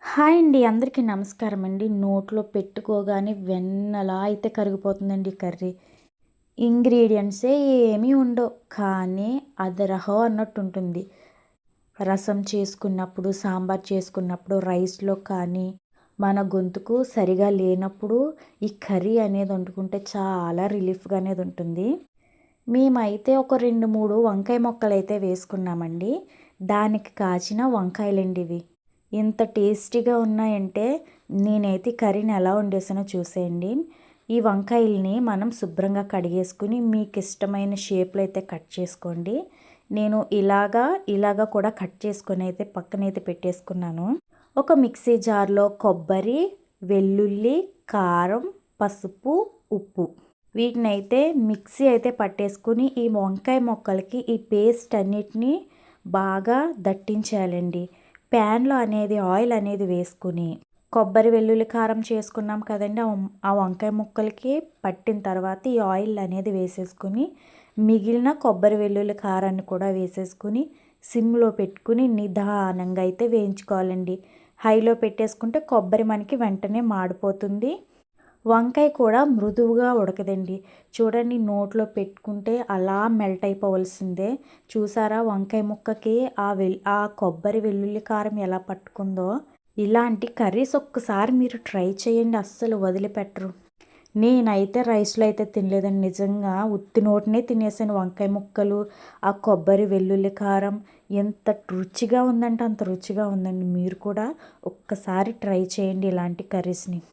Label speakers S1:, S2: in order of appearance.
S1: Hi అండి. అందరికీ నమస్కారం అండి. నోట్లో పెట్టుకోగానే వెన్నలా అయితే కరిగిపోతుందండి ఈ కర్రీ. ఇంగ్రీడియెంట్సే ఏమీ ఉండవు. కానీ అదరహో అన్నట్టుంటుంది. రసం చేసుకున్నప్పుడు, సాంబార్ చేసుకున్నప్పుడు, రైస్‌లో కానీ, మన గొంతుకు సరిగా లేనప్పుడు ఈ కర్రీ అనేది వండుకుంటే చాలా రిలీఫ్‌గా అనేది ఉంటుంది. మేమైతే ఒక 2, 3 వంకాయ ముక్కలైతే వేసుకున్నామండి. దానికి కాచిన వంకాయలండి ఇవి. ఎంత టేస్టీగా ఉన్నాయంటే నేనైతే ఈ కర్రీని ఎలా వండేసానో చూసేయండి. ఈ వంకాయల్ని మనం శుభ్రంగా కడిగేసుకొని మీకిష్టమైన షేప్‌లో అయితే కట్ చేసుకోండి. నేను ఇలాగా కూడా కట్ చేసుకొని అయితే పక్కనైతే పెట్టేసుకున్నాను. ఒక మిక్సీ జార్‌లో కొబ్బరి, వెల్లుల్లి, కారం, పసుపు, ఉప్పు వీటినైతే మిక్సీ అయితే పట్టేసుకొని ఈ వంకాయ ముక్కలకి ఈ పేస్ట్ అన్నిటిని బాగా దట్టించేయాలండి. ప్యాన్‌లో అనేది ఆయిల్ అనేది వేసుకొని కొబ్బరి, వెల్లుల్లి, కారం చేసుకున్నాం కదండీ! ఆ వంకాయ ముక్కలకి పట్టిన తర్వాత ఈ ఆయిల్ అనేది వేసేసుకొని మిగిలిన కొబ్బరి, వెల్లుల్లి, కారాన్ని కూడా వేసేసుకొని సిమ్‌లో పెట్టుకొని నిదానంగా అయితే వేయించుకోవాలండి. హైలో పెట్టేసుకుంటే కొబ్బరి మనకి వెంటనే మాడిపోతుంది. వంకాయ కూడా మృదువుగా ఉడకదండి. చూడండి నోట్లో పెట్టుకుంటే అలా మెల్ట్ అయిపోవలసిందే. చూసారా వంకాయ ముక్కకి ఆ కొబ్బరి, వెల్లుల్లి, కారం ఎలా పట్టుకుందో. ఇలాంటి కర్రీస్ ఒక్కసారి మీరు ట్రై చేయండి. అస్సలు వదిలిపెట్టరు. నేనైతే రైస్‌లో అయితే తినలేదండి. నిజంగా ఉత్తి నోటినే తినేసాను. వంకాయ ముక్కలు, ఆ కొబ్బరి, వెల్లుల్లి కారం ఎంత రుచిగా ఉందంటే అంత రుచిగా ఉందండి. మీరు కూడా ఒక్కసారి ట్రై చేయండి ఇలాంటి కర్రీస్‌ని.